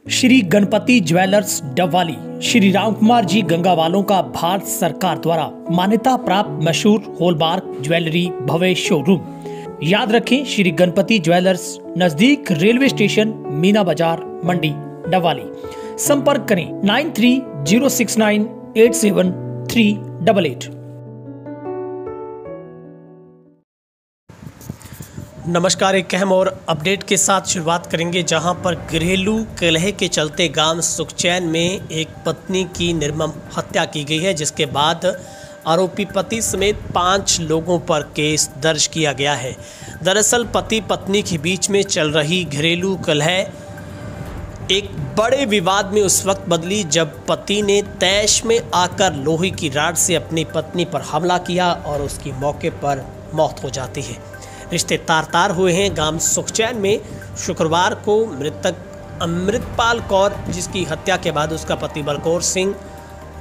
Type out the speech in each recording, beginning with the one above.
Shri Ganpati jewellers Dabwali Shri Ram Kumar ji गंगावालों का भारत सरकार द्वारा मान्यता प्राप्त मशहूर हॉलमार्क ज्वेलरी भव्य शोरूम। याद रखें, श्री गणपति ज्वेलर्स, नजदीक रेलवे स्टेशन, मीना बाजार, मंडी, डबवाली। संपर्क करें 9306987388। नमस्कार, एक अहम और अपडेट के साथ शुरुआत करेंगे, जहां पर घरेलू कलह के चलते गांव सुखचैन में एक पत्नी की निर्मम हत्या की गई है, जिसके बाद आरोपी पति समेत 5 लोगों पर केस दर्ज किया गया है। दरअसल पति पत्नी के बीच में चल रही घरेलू कलह एक बड़े विवाद में उस वक्त बदली जब पति ने तैश में आकर लोहे की रॉड से अपनी पत्नी पर हमला किया और उसकी मौके पर मौत हो जाती है। रिश्ते तार हुए हैं। गांव सुखचैन में शुक्रवार को मृतक अमृतपाल कौर, जिसकी हत्या के बाद उसका पति बलकौर सिंह,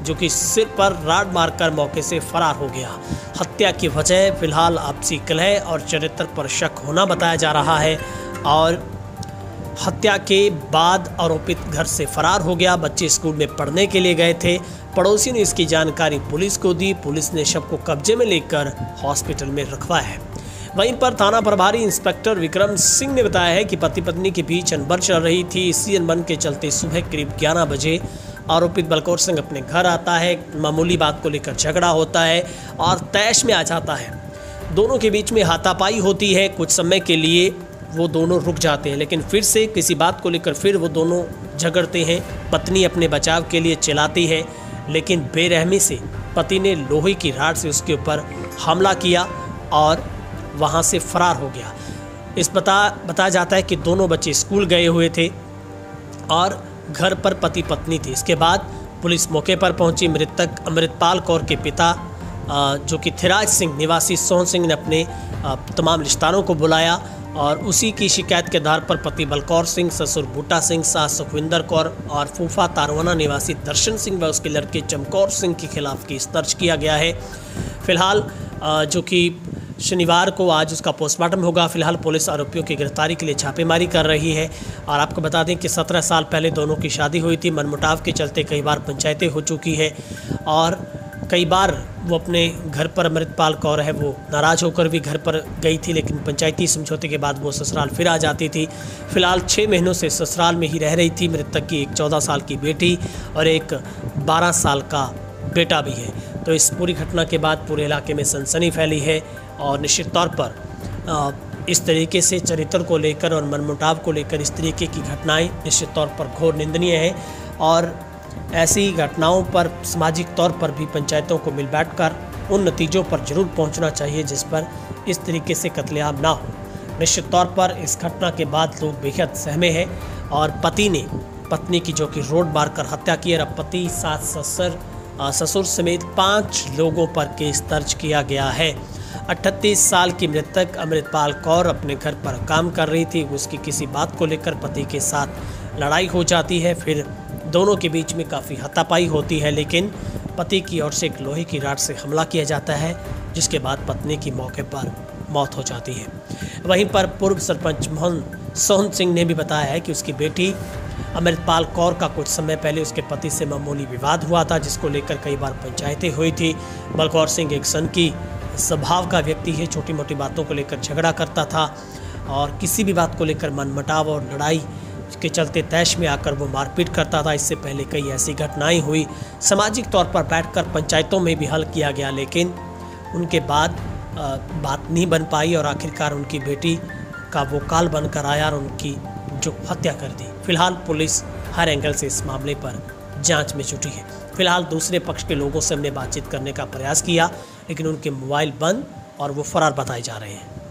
जो कि सिर पर रॉड मारकर मौके से फरार हो गया। हत्या की वजह फिलहाल आपसी कलह और चरित्र पर शक होना बताया जा रहा है और हत्या के बाद आरोपित घर से फरार हो गया। बच्चे स्कूल में पढ़ने के लिए गए थे। पड़ोसी ने इसकी जानकारी पुलिस को दी। पुलिस ने शव को कब्जे में लेकर हॉस्पिटल में रखवाया है। वहीं पर थाना प्रभारी इंस्पेक्टर विक्रम सिंह ने बताया है कि पति पत्नी के बीच अनबन चल रही थी। इसी अनबन के चलते सुबह करीब 11 बजे आरोपित बलकौर सिंह अपने घर आता है। मामूली बात को लेकर झगड़ा होता है और तैश में आ जाता है। दोनों के बीच में हाथापाई होती है। कुछ समय के लिए वो दोनों रुक जाते हैं, लेकिन फिर से किसी बात को लेकर फिर वो दोनों झगड़ते हैं। पत्नी अपने बचाव के लिए चिल्लाती है, लेकिन बेरहमी से पति ने लोहे की रॉड से उसके ऊपर हमला किया और वहाँ से फरार हो गया। बताया जाता है कि दोनों बच्चे स्कूल गए हुए थे और घर पर पति पत्नी थे। इसके बाद पुलिस मौके पर पहुंची। मृतक अमृतपाल कौर के पिता, जो कि थिराज सिंह निवासी सोहन सिंह, ने अपने तमाम रिश्तेदारों को बुलाया और उसी की शिकायत के आधार पर पति बलकौर सिंह, ससुर बूटा सिंह, सास सुखविंदर कौर और फूफा तारवाना निवासी दर्शन सिंह व उसके लड़के चमकौर सिंह के खिलाफ केस दर्ज किया गया है। फिलहाल जो कि शनिवार को आज उसका पोस्टमार्टम होगा। फिलहाल पुलिस आरोपियों की गिरफ्तारी के लिए छापेमारी कर रही है। और आपको बता दें कि 17 साल पहले दोनों की शादी हुई थी। मनमुटाव के चलते कई बार पंचायतें हो चुकी है और कई बार वो अपने घर पर, अमृतपाल कौर है, वो नाराज़ होकर भी घर पर गई थी, लेकिन पंचायती समझौते के बाद वो ससुराल फिर आ जाती थी। फिलहाल 6 महीनों से ससुराल में ही रह रही थी। मृतक की एक 14 साल की बेटी और एक 12 साल का बेटा भी है। तो इस पूरी घटना के बाद पूरे इलाके में सनसनी फैली है और निश्चित तौर पर इस तरीके से चरित्र को लेकर और मनमुटाव को लेकर इस तरीके की घटनाएं निश्चित तौर पर घोर निंदनीय है। और ऐसी घटनाओं पर सामाजिक तौर पर भी पंचायतों को मिल बैठकर उन नतीजों पर जरूर पहुंचना चाहिए जिस पर इस तरीके से कत्लेआम ना हो। निश्चित तौर पर इस घटना के बाद लोग बेहद सहमे हैं और पति ने पत्नी की, जो कि रोड मार कर हत्या की, और पति, सास, ससुर समेत 5 लोगों पर केस दर्ज किया गया है। 38 साल की मृतक अमृतपाल कौर अपने घर पर काम कर रही थी। उसकी किसी बात को लेकर पति के साथ लड़ाई हो जाती है। फिर दोनों के बीच में काफ़ी हाथापाई होती है, लेकिन पति की ओर से एक लोहे की रॉड से हमला किया जाता है, जिसके बाद पत्नी की मौके पर मौत हो जाती है। वहीं पर पूर्व सरपंच सोहन सिंह ने भी बताया है कि उसकी बेटी अमृतपाल कौर का कुछ समय पहले उसके पति से मामूली विवाद हुआ था, जिसको लेकर कई बार पंचायतें हुई थी। बलकौर सिंह एक सनकी स्वभाव का व्यक्ति है। छोटी मोटी बातों को लेकर झगड़ा करता था और किसी भी बात को लेकर मनमुटाव और लड़ाई के चलते तैश में आकर वो मारपीट करता था। इससे पहले कई ऐसी घटनाएं हुई। सामाजिक तौर पर बैठकर पंचायतों में भी हल किया गया, लेकिन उनके बाद बात नहीं बन पाई और आखिरकार उनकी बेटी का वो काल बनकर आया और उनकी जो हत्या कर दी। फिलहाल पुलिस हर एंगल से इस मामले पर जांच में जुटी है। फिलहाल दूसरे पक्ष के लोगों से हमने बातचीत करने का प्रयास किया, लेकिन उनके मोबाइल बंद और वो फरार बताए जा रहे हैं।